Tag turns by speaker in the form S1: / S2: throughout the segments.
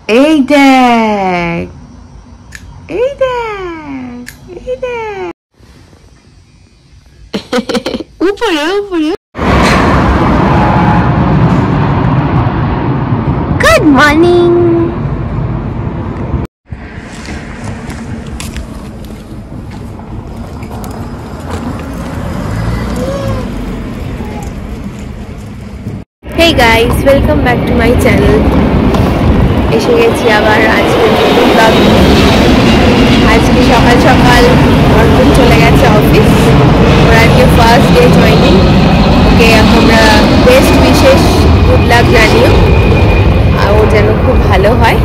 S1: এই দেখ, এই দেখ, এই দেখ, উপরে উপরে। Good morning. Hey guys, welcome back to my channel. এসে গেছি আবার আজকে ব্লগ। আজকে সকাল সকাল অর্পণ চলে গেছে অফিস। ওর আজকে ফার্স্ট ডে জয়েনিং। ওকে আমরা বেস্ট বিশেষ গুড লাক জানিও, আর ও যেন খুব ভালো হয়।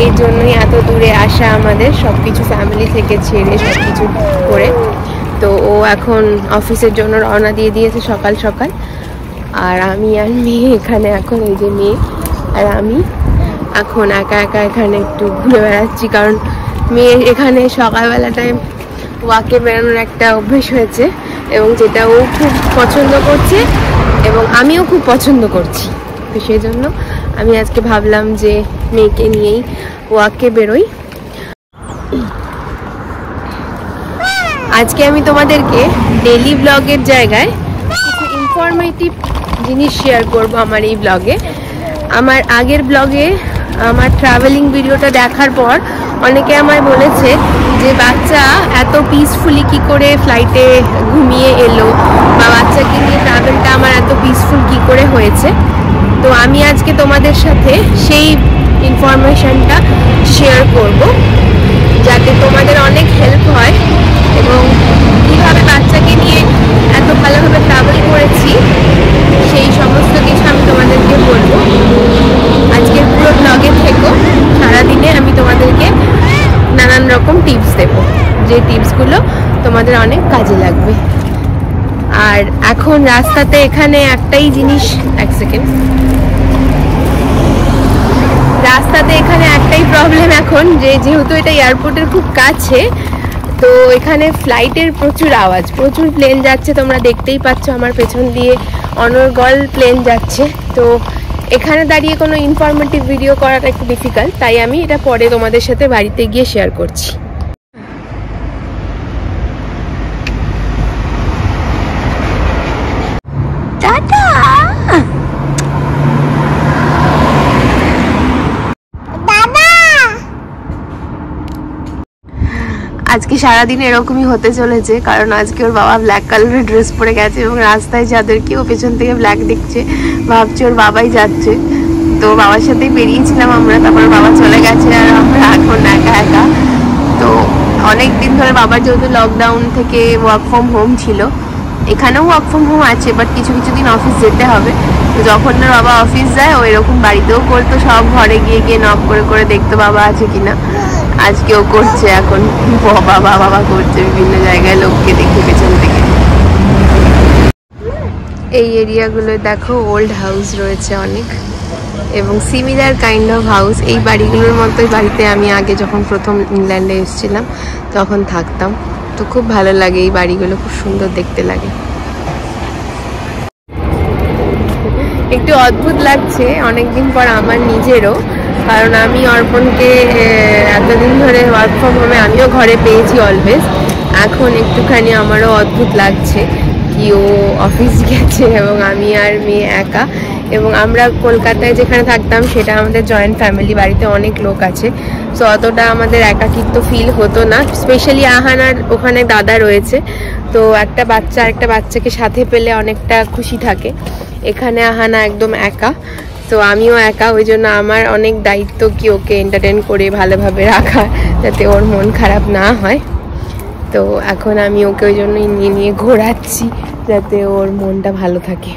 S1: এই জন্যই এত দূরে আসা আমাদের, সব কিছু ফ্যামিলি থেকে ছেড়ে সব কিছু করে। তো ও এখন অফিসের জন্য রওনা দিয়ে দিয়েছে সকাল সকাল। আর আমি আর মেয়ে এখানে, এখন এই যে মেয়ে আর আমি এখন একা একা এখানে একটু ঘুরে বেড়াচ্ছি, কারণ মেয়ে এখানে সকালবেলাটায় ওয়াকে বেরোনোর একটা অভ্যেস হয়েছে, এবং যেটা ও খুব পছন্দ করছে এবং আমিও খুব পছন্দ করছি। তো সেই জন্য আমি আজকে ভাবলাম যে মেয়েকে নিয়েই ওয়াকে বেরোই। আজকে আমি তোমাদেরকে ডেইলি ব্লগের জায়গায় কিছু ইনফরমেটিভ জিনিস শেয়ার করব আমার এই ব্লগে। আমার আগের ব্লগে আমার ট্রাভেলিং ভিডিওটা দেখার পর অনেকে আমায় বলেছে যে বাচ্চা এত পিসফুলি কি করে ফ্লাইটে ঘুমিয়ে এলো, বা বাচ্চাকে নিয়ে ট্রাভেলটা আমার এত পিসফুল কি করে হয়েছে। তো আমি আজকে তোমাদের সাথে সেই ইনফরমেশনটা শেয়ার করব, যাতে তোমাদের অনেক হেল্প হয়, এবং কীভাবে বাচ্চাকে নিয়ে এত ভালোভাবে ট্রাভেল করেছি সেই সমস্ত কিছু আমি তোমাদেরকে বলবো। আজকের পুরো ব্লগে থেকো, সারাদিনে আমি তোমাদেরকে নানান রকম টিপস দেবো, যে টিপসগুলো তোমাদের অনেক কাজে লাগবে। আর এখন রাস্তাতে এখানে একটাই জিনিস, এক সেকেন্ড, রাস্তাতে এখানে একটাই প্রবলেম এখন, যে যেহেতু এটা এয়ারপোর্টের খুব কাছে, তো এখানে ফ্লাইটের প্রচুর আওয়াজ, প্রচুর প্লেন যাচ্ছে, তোমরা দেখতেই পাচ্ছ আমার পেছন দিয়ে অনর্গল প্লেন যাচ্ছে। তো এখানে দাঁড়িয়ে কোনো ইনফরমেটিভ ভিডিও করাটা একটু ডিফিকাল্ট, তাই আমি এটা পরে তোমাদের সাথে বাড়িতে গিয়ে শেয়ার করছি। আজকে সারাদিন এরকমই হতে চলেছে, কারণ আজকে ওর বাবা ব্ল্যাক কালারের ড্রেস পরে গেছে এবং রাস্তায় যাদেরকে ও পেছন থেকে ব্ল্যাক দেখছে ভাবছে ওর বাবাই যাচ্ছে। তো বাবার সাথেই বেরিয়েছিলাম আমরা, তারপর বাবা চলে গেছে আর আমরা এখন একা একা। তো অনেক দিন ধরে বাবার যেহেতু লকডাউন থেকে ওয়ার্ক ফ্রম হোম ছিল, এখানেও ওয়ার্ক ফ্রম হোম আছে, বাট কিছু কিছু দিন অফিস যেতে হবে। তো যখন না বাবা অফিস যায়, ও এরকম বাড়িতেও করতো, সব ঘরে গিয়ে গিয়ে নক করে করে দেখতো বাবা আছে কিনা। আজকেও করছে, এখন বাবা বাবা করছে, বিভিন্ন জায়গায় লোককে দেখে পেছন থেকে। এই এরিয়াগুলো দেখো ওল্ড হাউস রয়েছে অনেক, এবং সিমিলার কাইন্ড অফ হাউস। এই বাড়িগুলোর মতোই বাড়িতে আমি আগে যখন প্রথম ইংল্যান্ডে এসেছিলাম তখন থাকতাম। তো খুব ভালো লাগে এই বাড়িগুলো, খুব সুন্দর দেখতে লাগে। একটু অদ্ভুত লাগছে অনেকদিন পর আমার নিজেরও, কারণ আমি অর্পণকে এতদিন ধরে ওয়ার্ক ফ্রম হোমে আমিও ঘরে পেয়েছি অলওয়েজ। এখন একটুখানি আমারও অদ্ভুত লাগছে কি ও অফিস গেছে এবং আমি আর মেয়ে একা। এবং আমরা কলকাতায় যেখানে থাকতাম সেটা আমাদের জয়েন্ট ফ্যামিলি, বাড়িতে অনেক লোক আছে, সো অতটা আমাদের একাকিত্ব ফিল হতো না। স্পেশালি আহানার ওখানে দাদা রয়েছে, তো একটা বাচ্চাকে সাথে পেলে অনেকটা খুশি থাকে। এখানে আহানা একদম একা, তো আমিও একা, ওই জন্য আমার অনেক দায়িত্ব কি ওকে এন্টারটেন করে ভালোভাবে রাখা, যাতে ওর মন খারাপ না হয়। তো এখন আমি ওকে ওই জন্যই নিয়ে নিয়ে ঘোরাচ্ছি, যাতে ওর মনটা ভালো থাকে।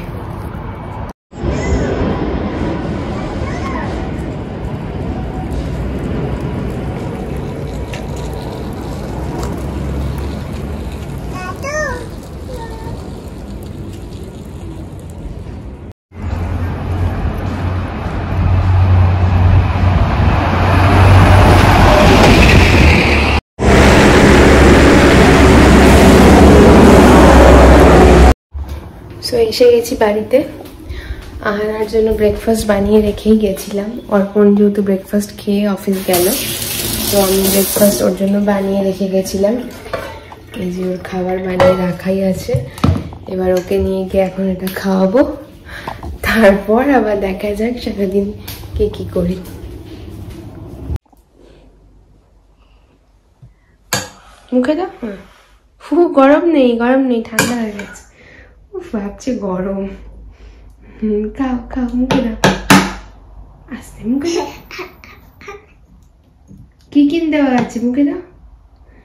S1: সো এসে গেছি বাড়িতে। আহানার জন্য ব্রেকফাস্ট বানিয়ে রেখেই গেছিলাম। অর্পণ যেহেতু ব্রেকফাস্ট খেয়ে অফিস গেল, তো আমি ব্রেকফাস্ট ওর জন্য বানিয়ে রেখে গেছিলাম। এই যে ওর খাবার বানিয়ে রাখাই আছে, এবার ওকে নিয়ে গিয়ে এখন এটা খাওয়াবো, তারপর আবার দেখা যাক সারাদিন কে কি করি। মুখে দাও। গরম নেই, গরম নেই, ঠান্ডা হয়ে গেছে। ভাবছি গরম। খাও খাও, মুখে দাও, আস্তে মুখে দাও। কি কিন দেওয়া আছে, মুখে দাও।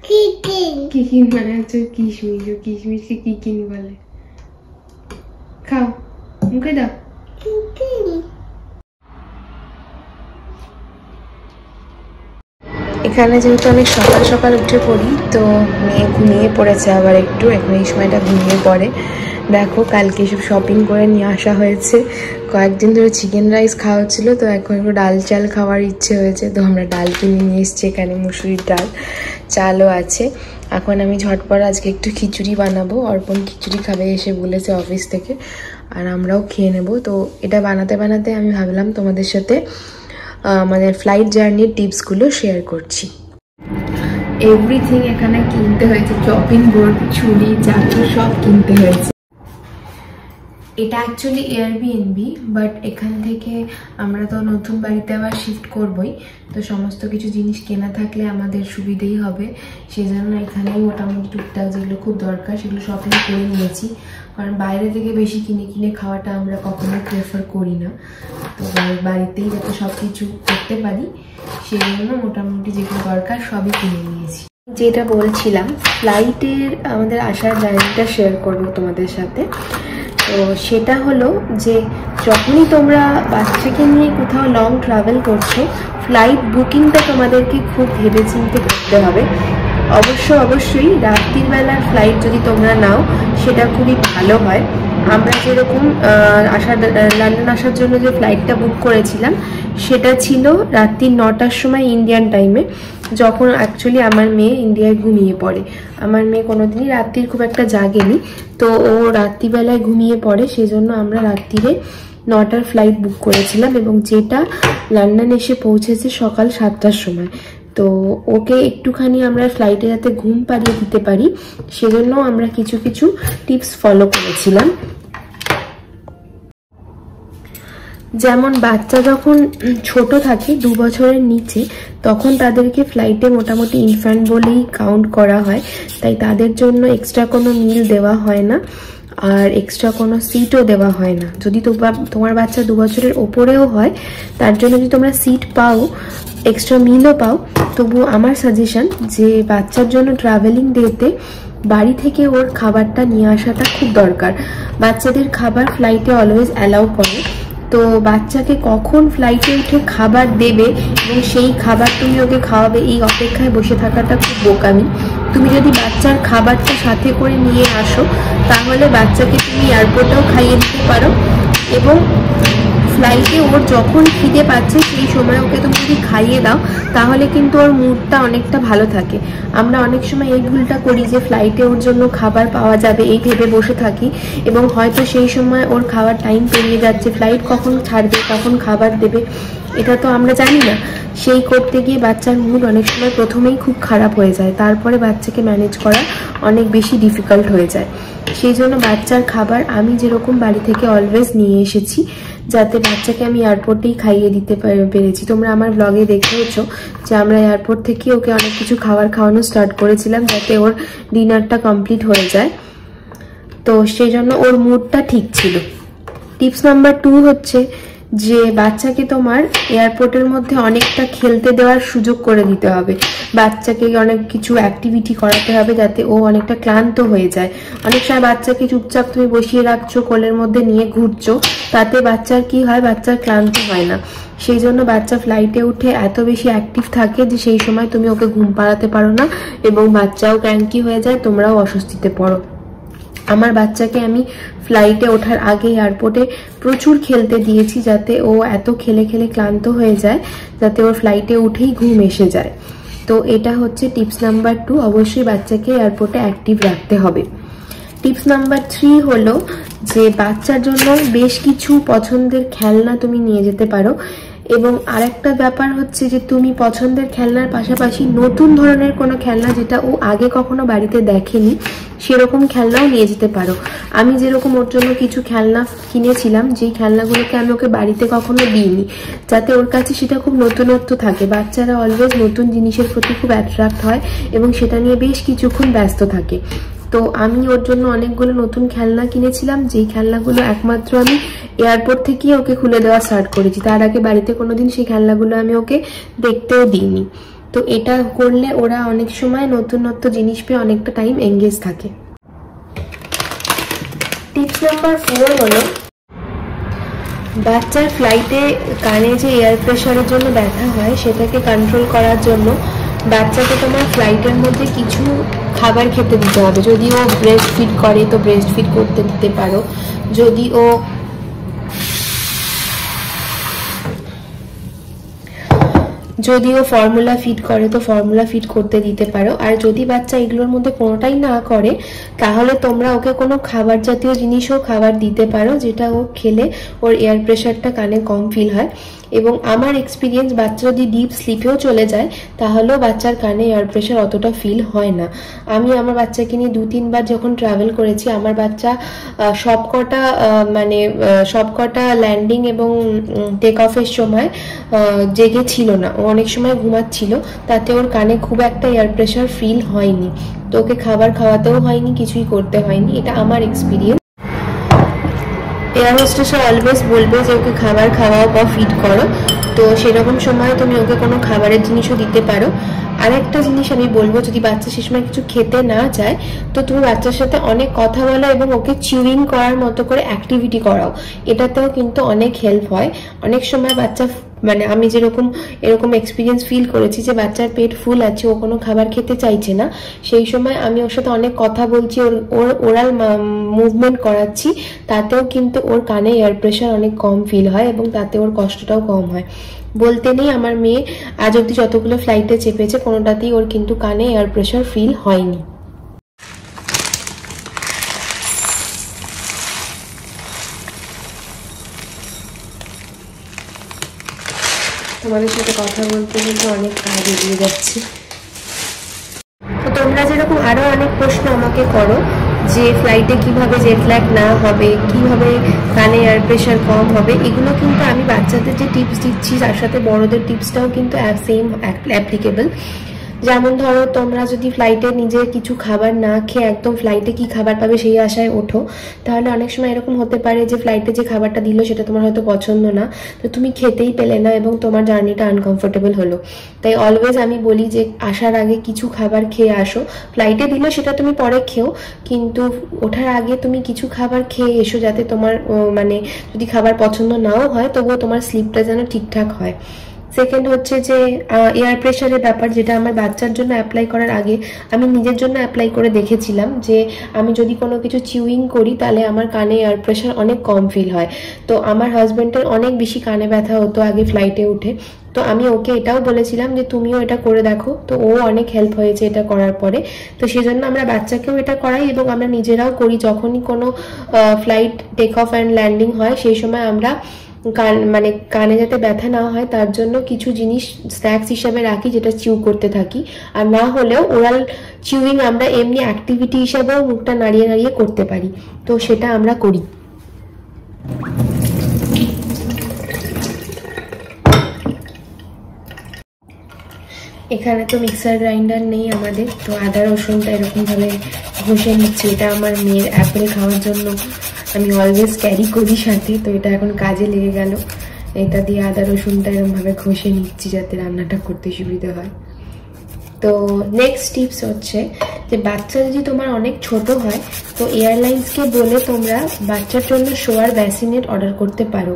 S1: কি কিন মানে হচ্ছে কিশমিশ, কিশমিশকে কি কিন বলে। খাও, মুখে দাও। এখানে যেহেতু অনেক সকাল সকাল উঠে পড়ি, তো মেয়ে ঘুমিয়ে পড়েছে আবার একটু, এখন এই সময়টা ঘুমিয়ে পড়ে। দেখো কালকে সব শপিং করে নিয়ে আসা হয়েছে। কয়েকদিন ধরে চিকেন রাইস খাওয়া হচ্ছিলো, তো এখন একটু ডাল চাল খাওয়ার ইচ্ছে হয়েছে, তো আমরা ডাল কিনে নিয়ে এসেছি। এখানে মুসুরির ডাল, চালও আছে। এখন আমি ঝটপট আজকে একটু খিচুড়ি বানাবো। অর্পণ খিচুড়ি খাবে এসে বলেছে অফিস থেকে, আর আমরাও খেয়ে নেব। তো এটা বানাতে বানাতে আমি ভাবলাম তোমাদের সাথে মানে ফ্লাইট জার্নির টিপসগুলো শেয়ার করছি। এভরিথিং এখানে কিনতে হয়েছে, চপিং বোর্ড, ছুরি, চাকু সব কিনতে হয়েছে। এটা অ্যাকচুয়ালি এয়ারবিএনবি, বাট এখান থেকে আমরা তো নতুন বাড়িতে আবার শিফট করবই, তো সমস্ত কিছু জিনিস কেনা থাকলে আমাদের সুবিধেই হবে। সেজন্য এখানেই মোটামুটি টুকটাক যেগুলো খুব দরকার সেগুলো শপিং করে নিয়েছি, কারণ বাইরে থেকে বেশি কিনে কিনে খাওয়াটা আমরা কখনোই প্রেফার করি না। তো বাড়িতেই যাতে সব কিছু করতে পারি সেই জন্য মোটামুটি যেগুলো দরকার সবই কিনে নিয়েছি। যেটা বলছিলাম, ফ্লাইটের আমাদের আসার জার্নিটা শেয়ার করবো তোমাদের সাথে। তো সেটা হলো যে যখনই তোমরা বাচ্চাকে নিয়ে কোথাও লং ট্রাভেল করছো, ফ্লাইট বুকিংটা তোমাদেরকে খুব ভেবেচিন্তে করতে হবে। অবশ্যই রাত্রির বেলার ফ্লাইট যদি তোমরা নাও সেটা খুবই ভালো হয়। আমরা যেরকম লন্ডন আসার জন্য যে ফ্লাইটটা বুক করেছিলাম সেটা ছিল রাত্রি 9টার সময় ইন্ডিয়ান টাইমে, যখন অ্যাকচুয়ালি আমার মেয়ে ইন্ডিয়ায় ঘুমিয়ে পড়ে। আমার মেয়ে কোনোদিনই রাত্রির খুব একটা জাগেনি, তো ও রাত্রিবেলায় ঘুমিয়ে পড়ে, সেজন্য আমরা রাত্রিরে 9টার ফ্লাইট বুক করেছিলাম, এবং যেটা লন্ডন এসে পৌঁছেছে সকাল 7টার সময়। তো ওকে একটুখানি আমরা ফ্লাইটে যাতে ঘুম পাড়িয়ে দিতে পারি সেজন্য আমরা কিছু কিছু টিপস ফলো করেছিলাম। যেমন বাচ্চা যখন ছোট থাকে 2 বছরের নিচে, তখন তাদেরকে ফ্লাইটে মোটামুটি ইনফ্যান্ট বলেই কাউন্ট করা হয়, তাই তাদের জন্য এক্সট্রা কোনো মিল দেওয়া হয় না, আর এক্সট্রা কোনো সিটও দেওয়া হয় না। যদি তোমার বাচ্চা 2 বছরের ওপরেও হয়, তার জন্য যদি তোমরা সিট পাও, এক্সট্রা মিলও পাও, তবু আমার সাজেশন যে বাচ্চার জন্য ট্রাভেলিং ডেতে বাড়ি থেকে ওর খাবারটা নিয়ে আসাটা খুব দরকার। বাচ্চাদের খাবার ফ্লাইটে অলওয়েজ অ্যালাউ করে, তো বাচ্চাকে কখন ফ্লাইটে উঠে খাবার দেবে এবং সেই খাবার তুমি ওকে খাওয়াবে এই অপেক্ষায় বসে থাকাটা খুব বোকামি। তুমি যদি বাচ্চার খাবারটা সাথে করে নিয়ে আসো, তাহলে বাচ্চাকে তুমি এয়ারপোর্টেও খাইয়ে দিতে পারো, এবং ফ্লাইটে ওর যখন খিদে পাচ্ছে সেই সময় ওকে তুমি যদি খাইয়ে দাও, তাহলে কিন্তু ওর মুডটা অনেকটা ভালো থাকে। আমরা অনেক সময় এই ভুলটা করি যে ফ্লাইটে ওর জন্য খাবার পাওয়া যাবে এই ভেবে বসে থাকি, এবং হয়তো সেই সময় ওর খাওয়ার টাইম পেরিয়ে যাচ্ছে, ফ্লাইট কখন ছাড়বে, কখন খাবার দেবে এটা তো আমরা জানি না। সেই করতে গিয়ে বাচ্চার মুড অনেক সময় প্রথমেই খুব খারাপ হয়ে যায়, তারপরে বাচ্চাকে ম্যানেজ করা অনেক বেশি ডিফিকাল্ট হয়ে যায়। সেই জন্য বাচ্চার খাবার আমি যেরকম বাড়ি থেকে অলওয়েজ নিয়ে এসেছি, যাতে বাচ্চাকে আমি এয়ারপোর্টেই খাইয়ে দিতে পেরেছি। তোমরা আমার ব্লগে দেখেছো যে আমরা এয়ারপোর্ট থেকে ওকে অনেক কিছু খাওয়ানো স্টার্ট করেছিলাম, যাতে ওর ডিনারটা কমপ্লিট হয়ে যায়। তো সেই জন্য ওর মুডটা ঠিক ছিল। টিপস নাম্বার 2 হচ্ছে যে বাচ্চাকে তোমার এয়ারপোর্টের মধ্যে অনেকটা খেলতে দেওয়ার সুযোগ করে দিতে হবে। বাচ্চাকে অনেক কিছু অ্যাক্টিভিটি করাতে হবে যাতে ও অনেকটা ক্লান্ত হয়ে যায়। অনেক সময় বাচ্চাকে চুপচাপ তুমি বসিয়ে রাখছো, কোলের মধ্যে নিয়ে ঘুরছো, তাতে বাচ্চার কি হয়, বাচ্চার ক্লান্ত হয় না। সেই জন্য বাচ্চা ফ্লাইটে উঠে এত বেশি অ্যাক্টিভ থাকে যে সেই সময় তুমি ওকে ঘুম পাড়াতে পারো না, এবং বাচ্চাও ক্র্যাঙ্কি হয়ে যায়, তোমরাও অস্বস্তিতে পড়ো। আমার বাচ্চাকে আমি ফ্লাইটে ওঠার আগে এয়ারপোর্টে প্রচুর খেলতে দিয়েছি, যাতে ও এত খেলে খেলে ক্লান্ত হয়ে যায়, যাতে ওর ফ্লাইটে উঠেই ঘুম এসে যায়। তো এটা হচ্ছে টিপস নাম্বার 2, অবশ্যই বাচ্চাকে এয়ারপোর্টে অ্যাক্টিভ রাখতে হবে। টিপস নাম্বার 3 হলো যে বাচ্চার জন্য বেশ কিছু পছন্দের খেলনা তুমি নিয়ে যেতে পারো। এবং আরেকটা ব্যাপার হচ্ছে যে তুমি পছন্দের খেলনার পাশাপাশি নতুন ধরনের কোনো খেলনা যেটা ও আগে কখনো বাড়িতে দেখেনি সেরকম খেলনাও নিয়ে যেতে পারো। আমি যেরকম ওর জন্য কিছু খেলনা কিনেছিলাম, যেই খেলনাগুলোকে আমি ওকে বাড়িতে কখনো দিইনি, যাতে ওর কাছে সেটা খুব নতুনত্ব থাকে। বাচ্চারা অলওয়েজ নতুন জিনিসের প্রতি খুব অ্যাট্রাক্ট হয় এবং সেটা নিয়ে বেশ কিছুক্ষণ ব্যস্ত থাকে। তো আমি ওর জন্য অনেকগুলো নতুন খেলনা কিনেছিলাম, যেই খেলনাগুলো একমাত্র আমি এয়ারপোর্ট থেকে ওকে খুলে দেওয়া স্টার্ট করেছি। তার আগে বাড়িতে কোনোদিন সেই খেলনাগুলো আমি ওকে দেখতেও দিইনি। তো এটা করলে ওরা অনেক সময় নতুনত্ব জিনিস পেয়ে অনেকটা টাইম এঙ্গেজ থাকে। টিপস নাম্বার 4 হলো বাচ্চার ফ্লাইটে কানে যে এয়ার প্রেশারের জন্য ব্যথা হয় সেটাকে কন্ট্রোল করার জন্য বাচ্চাকে তোমার ফ্লাইটের মধ্যে কিছু খাবার খেতে দিতে হবে। যদি ও ব্রেস্ট ফিড করে তো ব্রেস্ট ফিড করতে দিতে পারো, যদি ও ফর্মুলা ফিড করে তো ফর্মুলা ফিড করতে দিতে পারো। আর যদি বাচ্চা এগুলোর মধ্যে কোনোটাই না করে তাহলে তোমরা ওকে কোনো খাবার জাতীয় জিনিসও খাবার দিতে পারো, যেটা ও খেলে ওর এয়ার প্রেশারটা কানে কম ফিল হয়। এবং আমার এক্সপিরিয়েন্স, বাচ্চা যদি ডিপ স্লিপেও চলে যায় তাহলেও বাচ্চার কানে এয়ার প্রেশার অতটা ফিল হয় না। আমি আমার বাচ্চাকে নিয়ে 2-3 বার যখন ট্রাভেল করেছি, আমার বাচ্চা সবকটা ল্যান্ডিং এবং টেক অফের সময় জেগে ছিল না, ও অনেক সময় ঘুমাচ্ছিল, তাতে ওর কানে খুব একটা এয়ার প্রেশার ফিল হয়নি। তো ওকে খাবার খাওয়াতেও হয়নি, কিছুই করতে হয়নি। এটা আমার এক্সপিরিয়েন্স। এয়ার হোস্টেসরা অলওয়েজ বলবে যে ওকে খাবার খাওয়াও বা ফিড করো, তো সেরকম সময় তুমি ওকে কোনো খাবারের জিনিসও দিতে পারো। আরেকটা জিনিস আমি বলবো, যদি বাচ্চা সে সময় কিছু খেতে না চায় তো তুমি বাচ্চার সাথে অনেক কথা বলো এবং ওকে চিউইং করার মতো করে অ্যাক্টিভিটি করাও। এটাতেও কিন্তু অনেক হেল্প হয়। অনেক সময় বাচ্চা আমি এরকম এক্সপিরিয়েন্স ফিল করেছি যে বাচ্চার পেট ফুল আছে, ও কোনো খাবার খেতে চাইছে না, সেই সময় আমি ওর সাথে অনেক কথা বলছি, ওর ওরাল মুভমেন্ট করাচ্ছি, তাতেও কিন্তু ওর কানে এয়ার প্রেশার অনেক কম ফিল হয় এবং তাতে ওর কষ্টটাও কম হয়। বলতে নেই, আমার মেয়ে আজ অব্দি যতগুলো ফ্লাইটে চেপেছে কোনোটাতেই ওর কিন্তু কানে এয়ার প্রেশার ফিল হয়নি। তোমাদের সাথে কথা বলতে কিন্তু অনেক কাজ এগিয়ে যাচ্ছে। তো তোমরা যেরকম আরো অনেক প্রশ্ন আমাকে করো যে ফ্লাইটে কিভাবে জেট ল্যাগ না হবে, কিভাবে কানে এয়ার প্রেশার কম হবে, এগুলো কিন্তু আমি বাচ্চাদের যে টিপস দিচ্ছি তার সাথে বড়দের টিপসটাও কিন্তু সেম অ্যাপ্লিকেবল। যেমন ধরো, তোমরা যদি ফ্লাইটে নিজে কিছু খাবার না খেয়ে একদম ফ্লাইটে কি খাবার পাবে সেই আশায় ওঠো, তাহলে অনেক সময় এরকম হতে পারে যে ফ্লাইটে যে খাবারটা দিল সেটা তোমার হয়তো পছন্দ না, তো তুমি খেতেই পেলে না এবং তোমার জার্নিটা আনকমফোর্টেবল হলো। তাই অলওয়েজ আমি বলি যে আসার আগে কিছু খাবার খেয়ে আসো। ফ্লাইটে দিলে সেটা তুমি পরে খেও, কিন্তু ওঠার আগে তুমি কিছু খাবার খেয়ে এসো, যাতে তোমার যদি খাবার পছন্দ নাও হয় তবুও তোমার স্লিপটা যেন ঠিকঠাক হয়। সেকেন্ড হচ্ছে যে এয়ার প্রেশারের ব্যাপার, যেটা আমার বাচ্চার জন্য অ্যাপ্লাই করার আগে আমি নিজের জন্য অ্যাপ্লাই করে দেখেছিলাম যে আমি যদি কোনো কিছু চিউইং করি তাহলে আমার কানে এয়ার প্রেশার অনেক কম ফিল হয়। তো আমার হাজব্যান্ডের অনেক বেশি কানে ব্যথা হতো আগে ফ্লাইটে উঠে, তো আমি ওকে এটাও বলেছিলাম যে তুমিও এটা করে দেখো, তো ও অনেক হেল্প হয়েছে এটা করার পরে। তো সেজন্য আমরা বাচ্চাকেও এটা করাই এবং আমরা নিজেরাও করি। যখনই কোনো flight take off and landing হয় সেই সময় আমরা কানে যাতে ব্যথা না হয় তার জন্য কিছু জিনিস স্ন্যাক্স হিসাবে রাখি, যেটা চিউ করতে থাকি। আর না হলেও ওরাল চিউইং আমরা এমনি অ্যাক্টিভিটি হিসাবেও মুখটা নাড়িয়ে নাড়িয়ে করতে পারি, তো সেটা আমরা করি। এখানে তো মিক্সার গ্রাইন্ডার নেই আমাদের, তো আদা রসুনটা এরকমভাবে ঘষে নিচ্ছি। এটা আমার মেয়ের অ্যাপেল খাওয়ার জন্য আমি অলওয়েজ ক্যারি করি সাথে, তো এটা এখন কাজে লেগে গেল। এটা দিয়ে আদা রসুনটা এরকমভাবে ঘষে নিচ্ছি যাতে রান্নাটা করতে সুবিধা হয়। তো নেক্সট টিপস হচ্ছে যে বাচ্চা যদি তোমার অনেক ছোট হয় তো এয়ারলাইন্সকে বলে তোমরা বাচ্চার জন্য শোয়ার ব্যাসিনেট অর্ডার করতে পারো,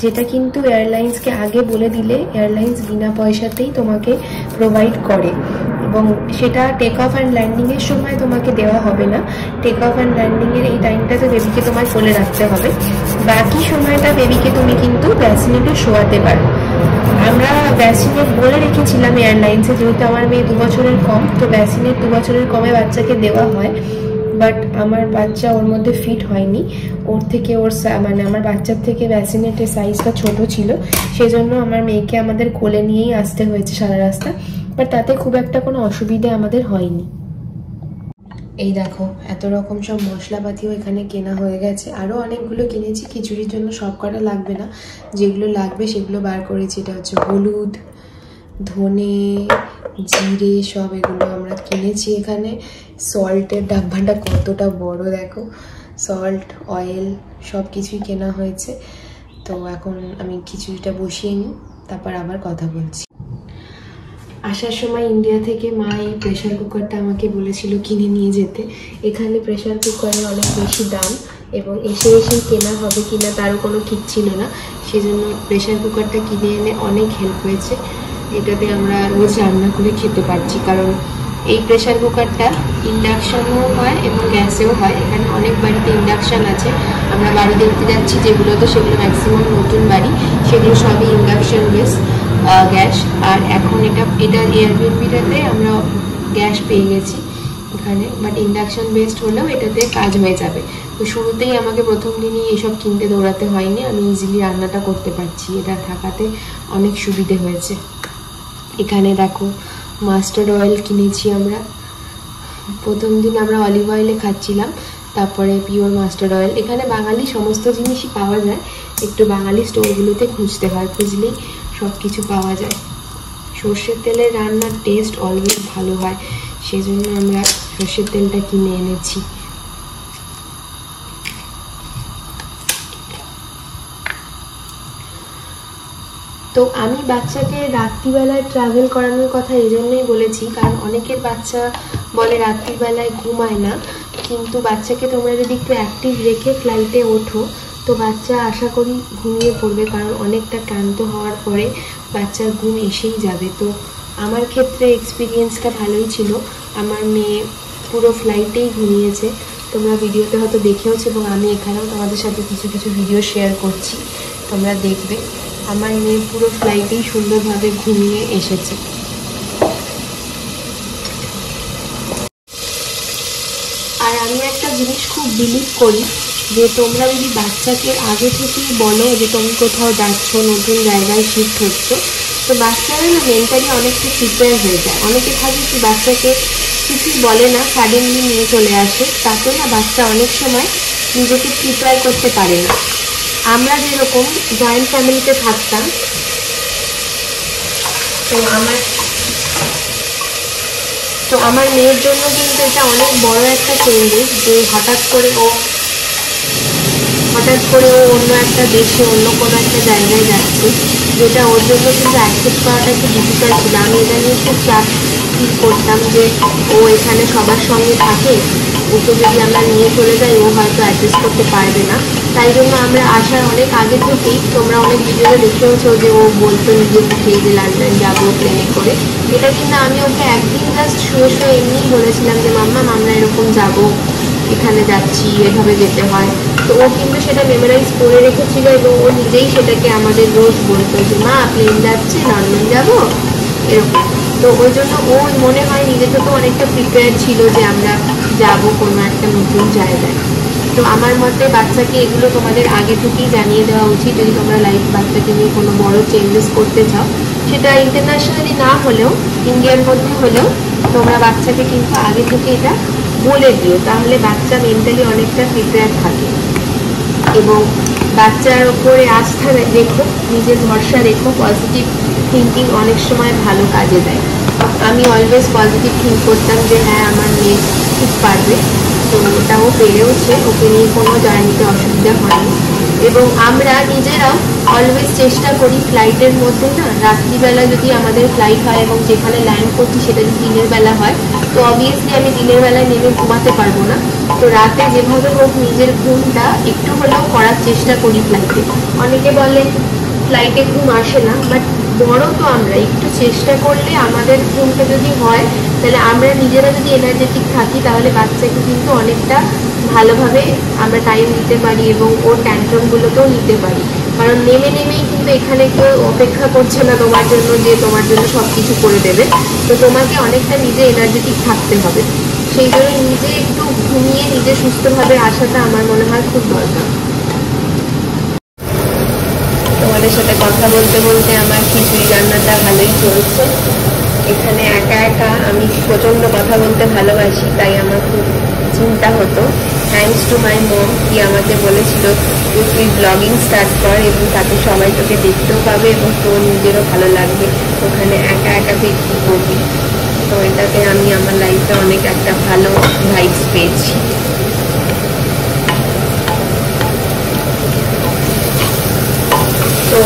S1: যেটা কিন্তু এয়ারলাইন্সকে আগে বলে দিলে এয়ারলাইন্স বিনা পয়সাতেই তোমাকে প্রোভাইড করে এবং সেটা টেক অফ অ্যান্ড ল্যান্ডিংয়ের সময় তোমাকে দেওয়া হবে না। টেক অফ অ্যান্ড ল্যান্ডিংয়ের এই টাইমটাতে বেবিকে তোমায় কোলে রাখতে হবে, বাকি সময়টা বেবিকে তুমি কিন্তু ব্যাসিনেটে শোয়াতে পারো। আমরা ব্যাসিনেট বলে রেখেছিলাম এয়ারলাইন্সে, যেহেতু আমার মেয়ে 2 বছরের কম, তো ব্যাসিনেট 2 বছরের কমে বাচ্চাকে দেওয়া হয়। বাট আমার বাচ্চা ওর মধ্যে ফিট হয়নি। ওর থেকে মানে আমার বাচ্চার থেকে ব্যাসিনেটের সাইজটা ছোট ছিল, সেজন্য আমার মেয়েকে আমাদের কোলে নিয়েই আসতে হয়েছে সারা রাস্তা। বাট তাতে খুব একটা কোনো অসুবিধা আমাদের হয়নি। এই দেখো এত রকম সব মশলাপাতিও এখানে কেনা হয়ে গেছে, আরও অনেকগুলো কিনেছি। খিচুড়ির জন্য সব কটা লাগবে না, যেগুলো লাগবে সেগুলো বার করেছি। এটা হচ্ছে হলুদ, ধনে, জিরে, সব এগুলো আমরা কিনেছি এখানে। সল্টের ডাব্বাটা কতটা বড় দেখো, সল্ট, অয়েল সব কিছুই কেনা হয়েছে। তো এখন আমি খিচুড়িটা বসিয়ে নিই, তারপর আবার কথা বলছি। আসার সময় ইন্ডিয়া থেকে মা এই প্রেশার কুকারটা আমাকে বলেছিল কিনে নিয়ে যেতে। এখানে প্রেশার কুকারের অনেক বেশি দাম এবং এসেই কেনা হবে কিনা তারও কোনো ঠিক ছিল না, সেজন্য প্রেশার কুকারটা কিনে এনে অনেক হেল্প হয়েছে। এটাতে আমরা রোজ রান্না করে খেতে পারছি, কারণ এই প্রেশার কুকারটা ইন্ডাকশনও হয় এবং গ্যাসেও হয়। এখানে অনেক বাড়িতে ইন্ডাকশান আছে, আমরা বাড়ি দেখতে যাচ্ছি যেগুলোতে, সেগুলো ম্যাক্সিমাম নতুন বাড়ি, সেগুলো সবই ইন্ডাকশন বেস গ্যাস। আর এখন এটা এয়ারবিএনবিটাতে আমরা গ্যাস পেয়ে গেছি এখানে, বাট ইন্ডাকশন বেসড হলেও এটাতে কাজ হয়ে যাবে। তো শুরুতেই আমাকে প্রথম দিনই এসব কিনতে দৌড়াতে হয়নি, আমি ইজিলি রান্নাটা করতে পারছি। এটা থাকাতে অনেক সুবিধে হয়েছে। এখানে দেখো মাস্টার্ড অয়েল কিনেছি আমরা। প্রথম দিন আমরা অলিভ অয়েলে খাচ্ছিলাম, তারপরে পিওর মাস্টার্ড অয়েল। এখানে বাঙালি সমস্ত জিনিসই পাওয়া যায়, একটু বাঙালি স্টোরগুলোতে খুঁজতে হয়, খুঁজলেই সব কিছু পাওয়া যায়। সর্ষের তেলের রান্নার টেস্ট অলওয়েজ ভালো হয়, সেজন্য আমরা সর্ষের তেলটা কিনে এনেছি। তো আমি বাচ্চাকে রাত্রিবেলায় ট্রাভেল করানোর কথা এই জন্যই বলেছি, কারণ অনেকের বাচ্চা বলে রাত্রিবেলায় ঘুমায় না, কিন্তু বাচ্চাকে তোমরা যদি একটু অ্যাক্টিভ রেখে ফ্লাইটে ওঠো তো বাচ্চা আশা করি ঘুমিয়ে পড়বে, কারণ অনেকটা ক্লান্ত হওয়ার পরে বাচ্চার ঘুম এসেই যাবে। তো আমার ক্ষেত্রে এক্সপিরিয়েন্সটা ভালোই ছিল, আমার মেয়ে পুরো ফ্লাইটেই ঘুমিয়েছে। তোমরা ভিডিওতে হয়তো দেখেওছো এবং আমি এখানেও তোমাদের সাথে কিছু কিছু ভিডিও শেয়ার করছি, তোমরা দেখবে। আমার মেয়ে পুরো ফ্লাইটেই সুন্দরভাবে ঘুমিয়ে এসেছে। আর আমি একটা জিনিস খুব বিলিভ করি যে তোমরা যদি বাচ্চাকে আগে থেকেই বলো যে তুমি কোথাও যাচ্ছ, নতুন জায়গায় শিফট হচ্ছ, তো বাচ্চারা না মেন্টালি অনেকটা প্রিপেয়ার হয়ে যায়। অনেকে থাকে কি বাচ্চাকে কিছুই বলে না, সাডেনলি নিয়ে চলে আসে, তাতে না বাচ্চা অনেক সময় নিজেকে প্রিপেয়ার করতে পারে না। আমরা যেরকম জয়েন্ট ফ্যামিলিতে থাকতাম, তো আমার মেয়ের জন্য কিন্তু এটা অনেক বড় একটা চেঞ্জেস, যে হঠাৎ করে ও অন্য একটা দেশে, অন্য কোনো একটা জায়গায় যাচ্ছে, যেটা ওর জন্য কিন্তু অ্যাকসেপ্ট করাটা একটু ডিফিকাল্ট ছিল। আমি এটা নিয়ে খুব চাপ ফিল করতাম যে ও এখানে সবার সঙ্গে থাকে, ওকে যদি আমরা নিয়ে চলে যাই ও হয়তো অ্যাডজাস্ট করতে পারবে না। তাই জন্য আমরা আসার অনেক আগে থেকেই, তোমরা অনেক ভিডিওতে দেখেওছো যে ও বলতো নিজের মুখে যে লন্ডন যাবো প্লেনে করে। এটা কিন্তু আমি ওকে একদিন জাস্ট শুয়ে এমনিই বলেছিলাম যে মাম্মা আমরা এরকম যাবো, এখানে যাচ্ছি, এভাবে যেতে হয়। তো ও কিন্তু সেটা মেমোরাইজ করে রেখেছিল এবং ও নিজেই সেটাকে আমাদের রোজ বলতো যে মা প্লেন যাচ্ছে, লন্ডন যাবো, এরকম। তো ওই জন্য ও মনে হয় নিজে থেকে অনেকটা প্রিপেয়ার ছিল যে আমরা যাব কোনো একটা নতুন জায়গায়। তো আমার মতে বাচ্চাকে এগুলো তোমাদের আগে থেকেই জানিয়ে দেওয়া উচিত, যদি তোমরা বাচ্চাকে নিয়ে কোনো বড় চেঞ্জেস করতে চাও, সেটা ইন্টারন্যাশনালি না হলেও ইন্ডিয়ার মধ্যে হলেও তোমরা বাচ্চাকে কিন্তু আগে থেকে এটা বলে দিও, তাহলে বাচ্চা মেন্টালি অনেকটা প্রিপেয়ার থাকে। এবং বাচ্চার ওপরে আস্থা রেখো, নিজের ভরসা রেখো, পজিটিভ থিঙ্কিং অনেক সময় ভালো কাজে দেয়। আমি অলওয়েজ পজিটিভ থিঙ্ক করতাম যে হ্যাঁ আমার মেয়ে ঠিক পারবে, তো ওটাও পেরেওছে, ওকে নিয়ে কোনো জার্নিতে অসুবিধা হয়নি। এবং আমরা নিজেরাও অলওয়েজ চেষ্টা করি ফ্লাইটের মধ্যে না, রাত্রিবেলা যদি আমাদের ফ্লাইট হয় এবং যেখানে ল্যান্ড করছি সেটা যদি দিনের বেলা হয়, তো অবভিয়াসলি আমি দিনের বেলায় নেমে ঘুমাতে পারবো না, তো রাতে যেভাবে হোক নিজের ঘুমটা একটু হলেও করার চেষ্টা করি ফ্লাইটে। অনেকে বলে ফ্লাইটে ঘুম আসে না, বাট বড় তো আমরা একটু চেষ্টা করলে আমাদের ঘুমটা যদি হয়, তাহলে আমরা নিজেরা যদি এনার্জেটিক থাকি তাহলে বাচ্চাকে কিন্তু অনেকটা ভালোভাবে আমরা টাইম দিতে পারি এবং ওর ট্যান্ট্রামগুলোকেও নিতে পারি। কারণ নেমেই কিন্তু এখানে কেউ অপেক্ষা করছে না তোমার জন্য যে তোমার জন্য সব কিছু করে দেবে, তো তোমাকে অনেকটা নিজে এনার্জেটিক থাকতে হবে। সেই জন্য নিজে একটু ঘুমিয়ে নিজে সুস্থভাবে আসাটা আমার মনে হয় খুব দরকার। তোমাদের সাথে কথা বলতে বলতে আমার খিচুড়ি রান্নাটা ভালোই চলছে। এখানে একা একা আমি প্রচণ্ড কথা বলতে ভালোবাসি, তাই আমার খুব চিন্তা হতো। থ্যাঙ্কস টু মাই মম, কি আমাকে বলেছিল তুই ব্লগিং স্টার্ট কর এবং তাতে সবাই তোকে দেখতেও পাবে এবং তোর নিজেরও ভালো লাগবে, ওখানে একা একা তুই কী করবি। তো এটাতে আমি আমার লাইফে অনেক একটা ভালো ভাইবস পেয়েছি। তো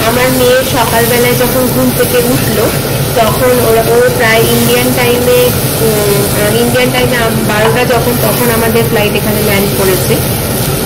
S1: আমার মেয়ে সকালবেলায় যখন ঘুম থেকে উঠলো তখন ও প্রায় ইন্ডিয়ান টাইমে 12টা তখন আমাদের ফ্লাইট এখানে ল্যান্ড করেছে।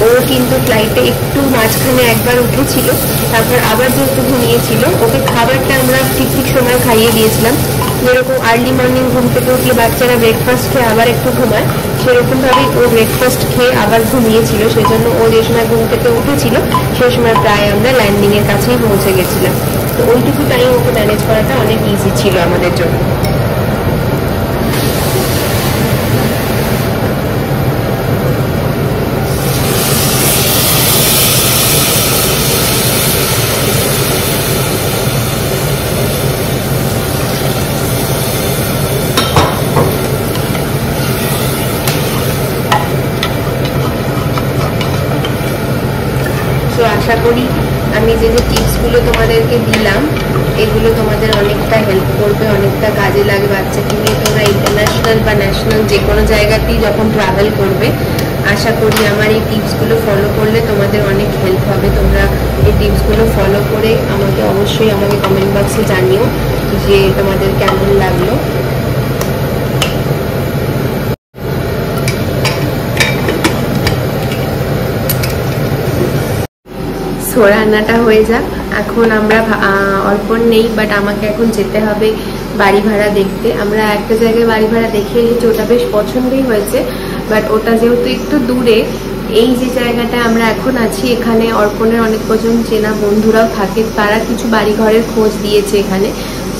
S1: ও কিন্তু ফ্লাইটে একটু মাঝখানে একবার উঠেছিল, তারপর আবার যেহেতু ঘুমিয়েছিল ওকে খাবারটা আমরা ঠিক সময় খাইয়ে দিয়েছিলাম। যেরকম আর্লি মর্নিং ঘুম থেকে উঠলে বাচ্চারা ব্রেকফাস্ট খেয়ে আবার একটু ঘুমায়, সেরকমভাবেই ও ব্রেকফাস্ট খেয়ে আবার ঘুমিয়েছিল। সেই জন্য ও যে সময় ঘুম থেকে উঠেছিল সেই সময় প্রায় আমরা ল্যান্ডিংয়ের কাছেই পৌঁছে গেছিলাম। তো ওইটুকু টাইম ওকে ম্যানেজ করাটা অনেক ইজি ছিল আমাদের জন্য। তো আশা করি আমি যে টিপসগুলো তোমাদেরকে দিলাম এগুলো তোমাদের অনেকটা হেল্প করবে, অনেকটা কাজে লাগবে। বাচ্চাকে নিয়ে তোমরা ইন্টারন্যাশনাল বা ন্যাশনাল যে কোনো জায়গাতেই যখন ট্রাভেল করবে, আশা করি আমার এই টিপসগুলো ফলো করলে তোমাদের অনেক হেল্প হবে। তোমরা এই টিপসগুলো ফলো করে আমাকে অবশ্যই আমাকে কমেন্ট বক্সে জানিও যে তোমাদের কেমন লাগলো। রান্নাটা হয়ে যাক। এখন আমরা অর্পণ নেই, বাট আমাকে এখন যেতে হবে বাড়ি ভাড়া দেখতে। আমরা একটা জায়গায় বাড়ি ভাড়া দেখে এসেছি, ওটা বেশ পছন্দই হয়েছে, বাট ওটা যেহেতু একটু দূরে, এই যে জায়গাটা আমরা এখন আছি এখানে অর্পণের অনেক কজন চেনা বন্ধুরাও থাকে, তারা কিছু বাড়ি ঘরের খোঁজ দিয়েছে এখানে।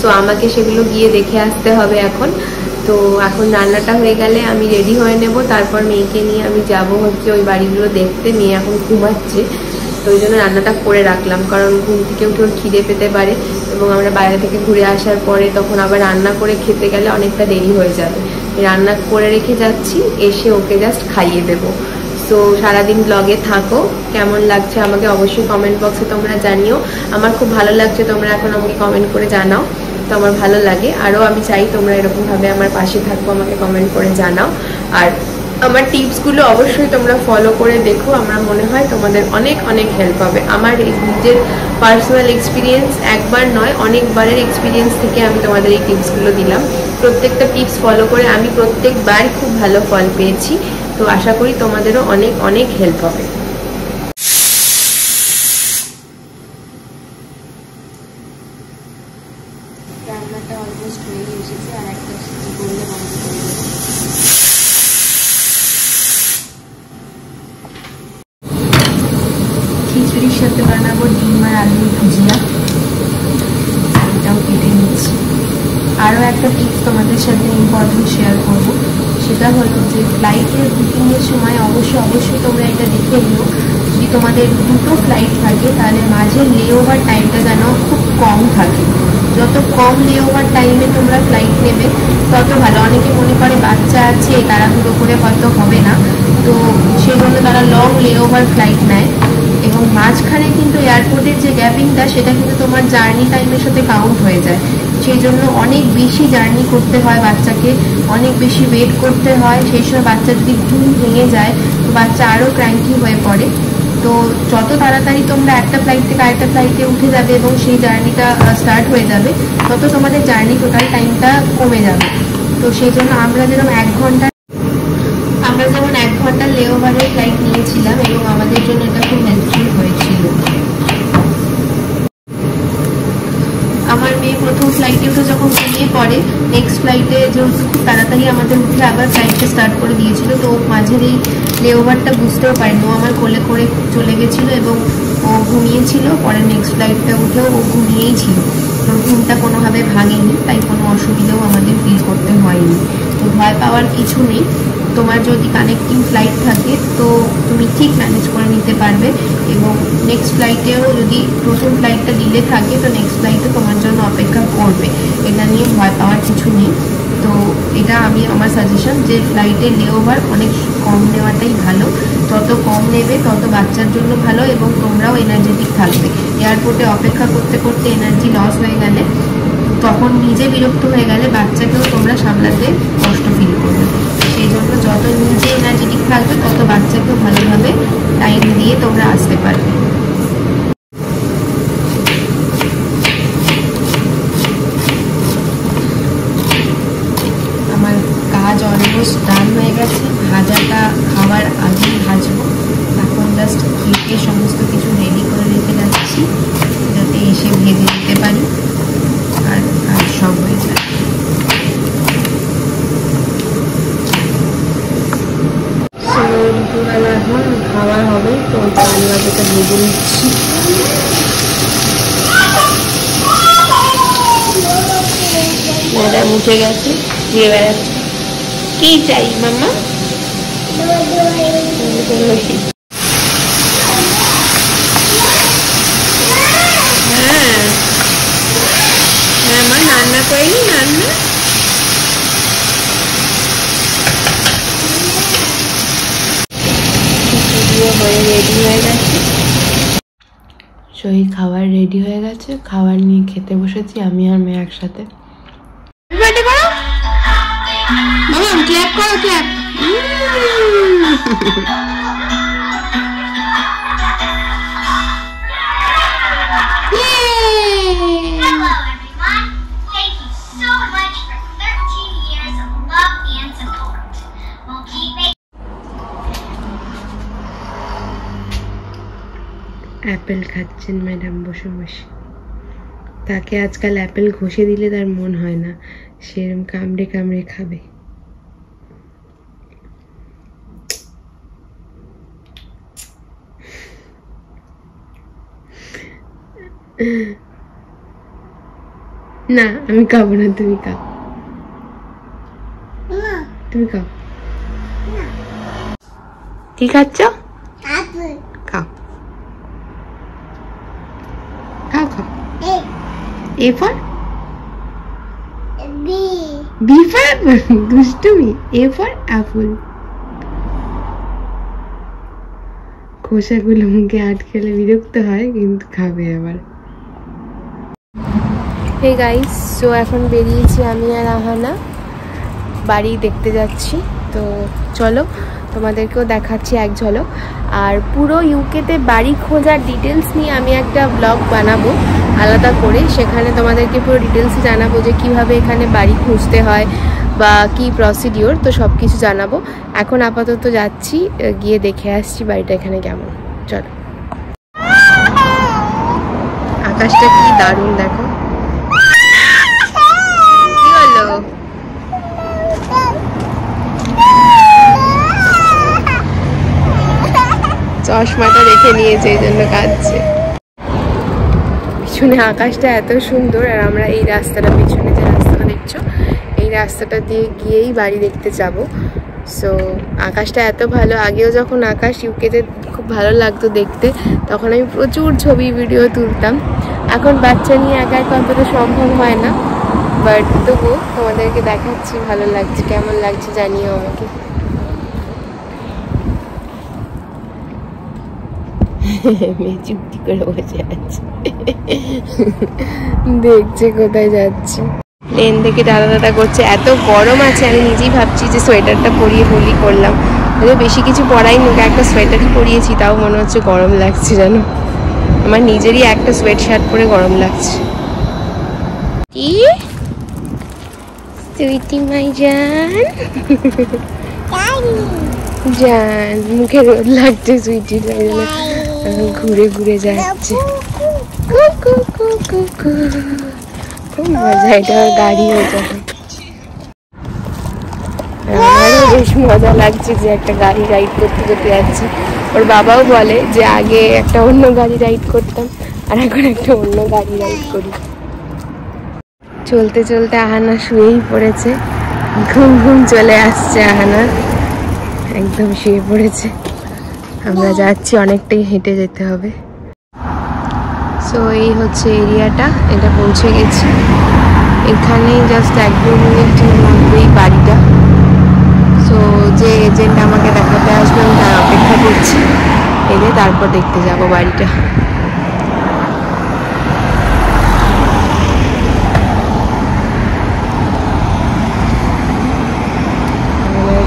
S1: সো আমাকে সেগুলো গিয়ে দেখে আসতে হবে এখন। তো এখন রান্নাটা হয়ে গেলে আমি রেডি হয়ে নেব, তারপর মেয়েকে নিয়ে আমি যাব হচ্ছে ওই বাড়িগুলো দেখতে। মেয়ে এখন ঘুমাচ্ছে, তো ওই জন্য রান্নাটা করে রাখলাম, কারণ ঘুম থেকে উঠে ওর খিদে পেতে পারে এবং আমরা বাইরে থেকে ঘুরে আসার পরে তখন আবার রান্না করে খেতে গেলে অনেকটা দেরি হয়ে যাবে। রান্না করে রেখে যাচ্ছি, এসে ওকে জাস্ট খাইয়ে দেবো। সো সারাদিন ব্লগে থাকো, কেমন লাগছে আমাকে অবশ্যই কমেন্ট বক্সে তোমরা জানিও। আমার খুব ভালো লাগছে, তোমরা এখন আমাকে কমেন্ট করে জানাও, তো আমার ভালো লাগে। আরও আমি চাই তোমরা এরকমভাবে আমার পাশে থাকো, আমাকে কমেন্ট করে জানাও। আর আমার টিপসগুলো অবশ্যই তোমরা ফলো করে দেখো, আমার মনে হয় তোমাদের অনেক অনেক হেল্প হবে। আমার নিজের পার্সোনাল এক্সপিরিয়েন্স একবার নয়, অনেকবারের এক্সপিরিয়েন্স থেকে আমি তোমাদের এই টিপসগুলো দিলাম। প্রত্যেকটা টিপস ফলো করে আমি প্রত্যেকবার খুব ভালো ফল পেয়েছি। তো আশা করি তোমাদেরও অনেক অনেক হেল্প হবে। রান্নাটা অলমোস্ট হয়ে এসেছে, আর একটা সিটি করলে বন্ধ করে দেবো। খিচুড়ির সাথে বানাবো ডিম আর আলুর ভুজিয়া, এটাও কেটে নিচ্ছি। আরও একটা টিপস তোমাদের সাথে ইম্পর্টেন্ট শেয়ার করবো, সেটা হলো যে ফ্লাইটের বুকিংয়ের সময় অবশ্যই তোমরা এটা দেখে নিও, যদি তোমাদের দুটো ফ্লাইট থাকে তাহলে মাঝে লেওভার টাইমটা যেন খুব কম থাকে। যত কম লেওভার টাইমে তোমরা ফ্লাইট নেবে তত ভালো। অনেকে মনে করে বাচ্চা আছে তাড়াহুড়ো করে হয়তো হবে না, তো সেই জন্য তারা লং লেওভার ফ্লাইট নেয় এবং মাঝখানে কিন্তু এয়ারপোর্টের যে গ্যাপিংটা সেটা কিন্তু তোমার জার্নি টাইমের সাথে কাউন্ট হয়ে যায়। সেই জন্য অনেক বেশি জার্নি করতে হয় বাচ্চাকে, অনেক বেশি ওয়েট করতে হয়। সেই সময় বাচ্চা যদি ঘুম ভেঙে যায় তো বাচ্চা আরও ক্র্যাঙ্কি হয়ে পড়ে। তো যত তাড়াতাড়ি তোমরা একটা ফ্লাইট থেকে আরেকটা ফ্লাইটে উঠে যাবে এবং সেই জার্নিটা স্টার্ট হয়ে যাবে, তত তোমাদের জার্নি টোটাল টাইমটা কমে যাবে। তো সেই জন্য আমরা যেমন 1 ঘন্টা লেওভারের ফ্লাইট নিয়েছিলাম এবং আমাদের জন্য এটা খুব হেল্পফুল হয়েছিল। আমার মেয়ে প্রথম ফ্লাইটে উঠে যখন ঘুমিয়ে পড়ে, নেক্সট ফ্লাইটে যেহেতু খুব তাড়াতাড়ি আমাদের উঠে আবার ফ্লাইটটা স্টার্ট করে দিয়েছিল, তো মাঝের এই লেওভারটা বুঝতেও পারেনি, ও আমার কোলে করে চলে গেছিলো এবং ও ঘুমিয়েছিল। পরে নেক্সট ফ্লাইটটা উঠেও ও ঘুমিয়েই ছিল, ওর ঘুমটা কোনোভাবে ভাঙেনি, তাই কোনো অসুবিধাও আমাদের ফিল করতে হয়নি। তো ভয় পাওয়ার কিছু নেই। তোমার যদি কানেক্টিং ফ্লাইট থাকে তো তুমি ঠিক ম্যানেজ করে নিতে পারবে, এবং নেক্সট ফ্লাইটেও যদি প্রথম ফ্লাইটটা ডিলে থাকে তো নেক্সট ফ্লাইটে তোমার জন্য অপেক্ষা করবে, এটা নিয়ে ভয় পাওয়ার কিছু নেই। তো এটা আমি আমার সাজেশন যে ফ্লাইটের লেওভার অনেক কম নেওয়াটাই ভালো, তত কম নেবে তত বাচ্চার জন্য ভালো এবং তোমরাও এনার্জেটিক থাকবে। এয়ারপোর্টে অপেক্ষা করতে করতে এনার্জি লস হয়ে গেলে, তখন নিজে বিরক্ত হয়ে গেলে বাচ্চাকেও তোমরা সামলাতে কষ্ট ফিল করবে। সেই জন্য যত নিজে এনার্জেটিক থাকবে তত বাচ্চাকেও ভালোভাবে টাইম দিয়ে তোমরা আসতে পারবে। আমার কাজ অলমোস্ট ডান হয়ে গেছে, ভাজাটা খাওয়ার আগেই ভাজবো। এখন জাস্ট কেটে সমস্ত কিছু রেডি করে রেখে যাচ্ছি যাতে এসে ভেজে দিতে পারি, আর কাজ সব হয়ে যায়। দুপুরবেলা এখন খাওয়া হবে, তো আলু ভাজাটা ভেজে নিচ্ছি। ম্যাডাম উঠে গেছে, ঘুরে বেড়াচ্ছে। কি চাই মামা? হ্যাঁ হ্যাঁ মা, রান্না করিনি, রান্না রেডি হয়ে গেছে। সেই খাবার রেডি হয়ে গেছে, খাবার নিয়ে খেতে বসেছি আমি আর মেয়ে একসাথে। ক্ল্যাপ করো, ক্ল্যাপ। অ্যাপেল খাচ্ছেন ম্যাডাম বসে বসে। তাকে আজকাল অ্যাপেল ঘষে দিলে তার মন হয় না, সেরকম কামড়ে কামড়ে খাবে। না আমি খাবো না, তুমি খাও, তুমি খাও। কি খাচ্ছ? খাও খাও খাও। A for B for দুষ্টুমি। A for apple। খোসাগুলো মুখে আটকেলে বিরক্ত হয়, কিন্তু খাবে আবার। হে গাইস, সো এখন বেরিয়েছি আমি আর আহানা, বাড়ি দেখতে যাচ্ছি। তো চলো তোমাদেরকেও দেখাচ্ছি এক ঝলক। আর পুরো ইউকেতে বাড়ি খোঁজার ডিটেলস নিয়ে আমি একটা ব্লগ বানাবো আলাদা করে, সেখানে তোমাদেরকে পুরো ডিটেলস জানাবো যে কিভাবে এখানে বাড়ি খুঁজতে হয় বা কি প্রসিডিওর, তো সব কিছু জানাবো। এখন আপাতত যাচ্ছি, গিয়ে দেখে আসছি বাড়িটা এখানে কেমন। চলো। আকাশটা কি দারুণ দেখো। কি হলো? চশমাটা রেখে নিয়েছে, এই জন্য কাঁদছে। পিছনে আকাশটা এত সুন্দর, আর আমরা এই রাস্তাটা, পিছনে যে রাস্তাটা দেখছো এই রাস্তাটা দিয়ে গিয়েই বাড়ি দেখতে যাব। সো আকাশটা এত ভালো, আগেও যখন আকাশ ইউকেতে খুব ভালো লাগতো দেখতে, তখন আমি প্রচুর ছবি ভিডিও তুলতাম। এখন বাচ্চা নিয়ে একা একা অতটা সম্ভব হয় না, বাট তবুও তোমাদেরকে দেখাচ্ছি, ভালো লাগছে। কেমন লাগছে জানিও আমাকে। মেয়ে চুপটি করে বসে আছে, দেখছে কোথায় যাচ্ছে। প্লেন থেকে দাদা দাদা করছে, এত গরম আছে। আমি নিজেই ভাবছি যে সোয়েটারটা পরিয়ে হোলি করলাম, বেশি কিছু পরাই নি, একটা সোয়েটারই পরিয়েছি, তাও মনে হচ্ছে গরম লাগছে জানো। আমার নিজেরই একটা সোয়েট শার্ট পরে গরম লাগছে। কি সুইটি মাই জান, জান মুখে রোদ লাগছে সুইটি, ঘুরে ঘুরে যাচ্ছে। খুব মজা, এটা গাড়ি হয়ে যাবে। আমারও বেশ মজা লাগছে যে একটা গাড়ি রাইড করতে করতে যাচ্ছি। ওর বাবাও বলে যে আগে একটা অন্য গাড়ি রাইড করতাম, আর এখন একটা অন্য গাড়ি রাইড করি। চলতে চলতে আহানা শুয়েই পড়েছে, ঘুম ঘুম চলে আসছে আহানার, একদম শুয়ে পড়েছে। আমরা যাচ্ছি, অনেকটাই হেঁটে যেতে হবে। সো এই হচ্ছে এরিয়াটা, এটা পৌঁছে গেছি। এখানেই জাস্ট 1-2 মিনিটের মধ্যেই বাড়িটা। সো যে এজেন্ট আমাকে দেখাতে আসবে আমি তার অপেক্ষা করছি, এলে তারপর দেখতে যাব বাড়িটা।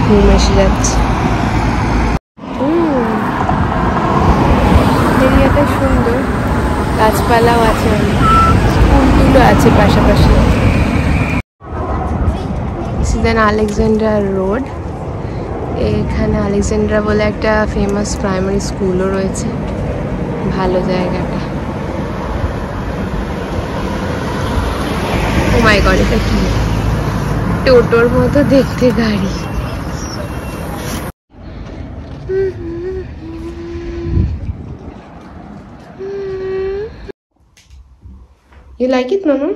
S1: ঘুম এসে যাচ্ছে। এরিয়াটা সুন্দর, গাছপালাও আছে, স্কুলগুলো আছে পাশাপাশি। দেন আলেকজান্ড্রা রোড, এখানে আলেকজান্ড্রা বলে একটা ফেমাস প্রাইমারি স্কুলও রয়েছে, ভালো জায়গাটা। ও মাই গড, এটা কি টোটোর মতো দেখতে গাড়ি। You like it, Mama?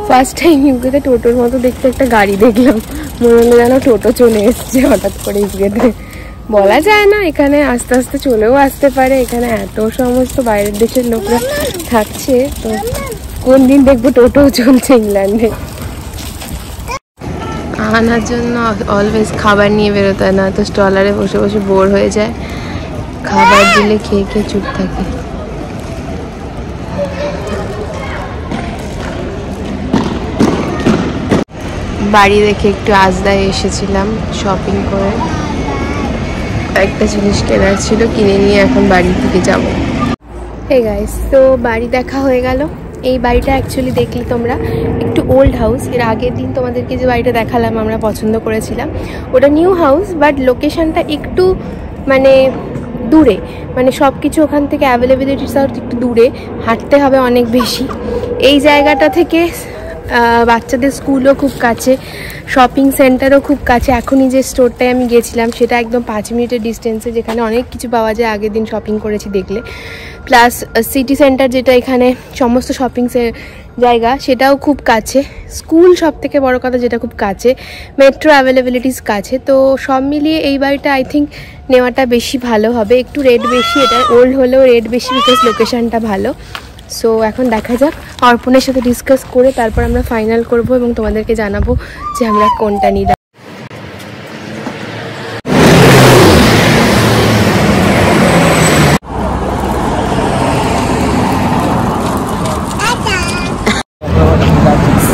S1: First time ইউকেতে টোটোর মতো দেখতে একটা গাড়ি দেখলাম, মনে হলো যেন টোটো চলে এসছে হঠাৎ করে ইউকেতে। বলা যায় না, এখানে আস্তে আস্তে চলেও আসতে পারে। এখানে এত সমস্ত বাইরের দেশের লোকরা থাকছে, তো কোন দিন দেখবো টোটোও চলছে ইংল্যান্ডে। আনার জন্য অলওয়েজ খাবার নিয়ে বেরোতে হয়, না তো স্টলারে বসে বসে বোর হয়ে যায়। খাবার দিলে খেয়ে খেয়ে চুপ থাকে। বাড়ি দেখে একটু আজদায় এসেছিলাম শপিং করে, একটা জিনিস কেনার ছিল, কিনে নিয়ে এখন বাড়ির দিকে যাব। হে গাইস, তো বাড়ি দেখা হয়ে গেল। এই বাড়িটা অ্যাকচুয়ালি দেখলে তোমরা একটু ওল্ড হাউস। এর আগের দিন তোমাদেরকে যে বাড়িটা দেখালাম আমরা পছন্দ করেছিলাম, ওটা নিউ হাউস, বাট লোকেশনটা একটু মানে দূরে, মানে সব কিছু ওখান থেকে অ্যাভেলেবিলিটি একটু দূরে, হাঁটতে হবে অনেক বেশি। এই জায়গাটা থেকে বাচ্চাদের স্কুলও খুব কাছে, শপিং সেন্টারও খুব কাছে। এখনই যে স্টোরটায় আমি গেছিলাম সেটা একদম 5 মিনিটের ডিস্টেন্সে, যেখানে অনেক কিছু পাওয়া যায়, আগের দিন শপিং করেছি দেখলে। প্লাস সিটি সেন্টার যেটা এখানে সমস্ত শপিং জায়গা, সেটাও খুব কাছে। স্কুল সব থেকে বড়ো কথা, যেটা খুব কাছে। মেট্রো অ্যাভেলেবিলিটিস কাছে। তো সব মিলিয়ে এই বাড়িটা আই থিঙ্ক নেওয়াটা বেশি ভালো হবে। একটু রেট বেশি, এটা ওল্ড হলেও রেট বেশি, বিকজ লোকেশানটা ভালো। সো এখন দেখা যাক, অর্পণের সাথে ডিসকাস করে তারপর আমরা ফাইনাল করব এবং তোমাদেরকে জানাবো যে আমরা কোনটা নিলাম।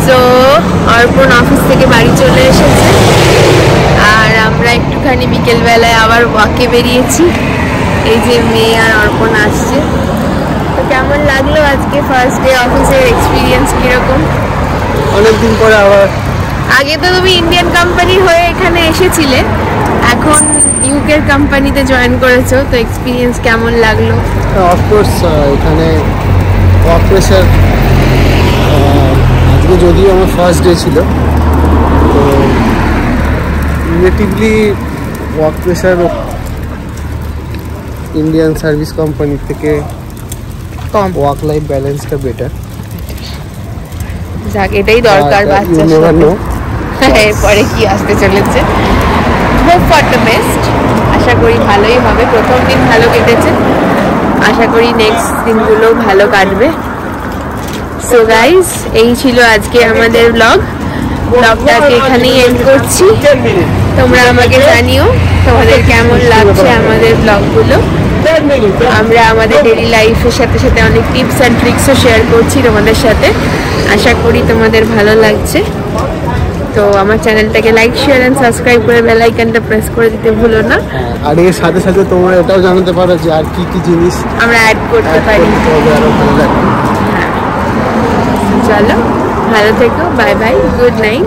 S1: সো অর্পণ অফিস থেকে বাড়ি চলে এসেছে, আর আমরা একটুখানি বিকেলবেলায় আবার ওয়াকে বেরিয়েছি। এই যে মেয়ে আর অর্পণ আসছে। তো কেমন লাগলো আজকে ফার্স্ট ডে অফিসের এক্সপিরিয়েন্স কিরকম?
S2: অনেকদিন পরে আবার।
S1: আগে তো তুমি ইন্ডিয়ান কোম্পানি হয়ে এখানে এসেছিলে, এখন ইউকের কোম্পানিতে জয়েন করেছো, তো এক্সপিরিয়েন্স কেমন লাগলো?
S2: অফকোর্স এখানে ওয়ার্ক প্রেশার, আজকে যদিও আমার ফার্স্ট ডে ছিল, তো relatively work pressure Indian service company থেকে কম, ওয়ার্ক লাইফ ব্যালেন্সটা বেটার।
S1: যাক, এটাই দরকার বাচ্চার সাথে। এরপরে কি আসতে চলেছে, হোপ ফর দ্য বেস্ট। আশা করি ভালোই হবে। প্রথম দিন ভালো কেটেছে, আশা করি নেক্সট দিনগুলো ভালো কাটবে। সো গাইজ, এই ছিল আজকে আমাদের ব্লগটাকে এখানেই এন্ড করছি। তোমরা আমাকে জানিও তোমাদের কেমন লাগছে আমাদের ব্লগগুলো। আমরা আমাদের ডেইলি লাইফের সাথে সাথে অনেক টিপস অ্যান্ড ট্রিক্সও শেয়ার করছি তোমাদের সাথে। আশা করি তোমাদের ভালো লাগছে। তো আমার চ্যানেলটাকে লাইক, শেয়ার অ্যান্ড সাবস্ক্রাইব করে বেল আইকনটা প্রেস করে দিতে ভুলো না।
S2: আর এর সাথে সাথে তোমরা এটাও জানাতে পারো যে আর কি কি জিনিস
S1: আমরা অ্যাড করতে পারি। চলো, ভালো থেকো, বাই বাই, গুড নাইট।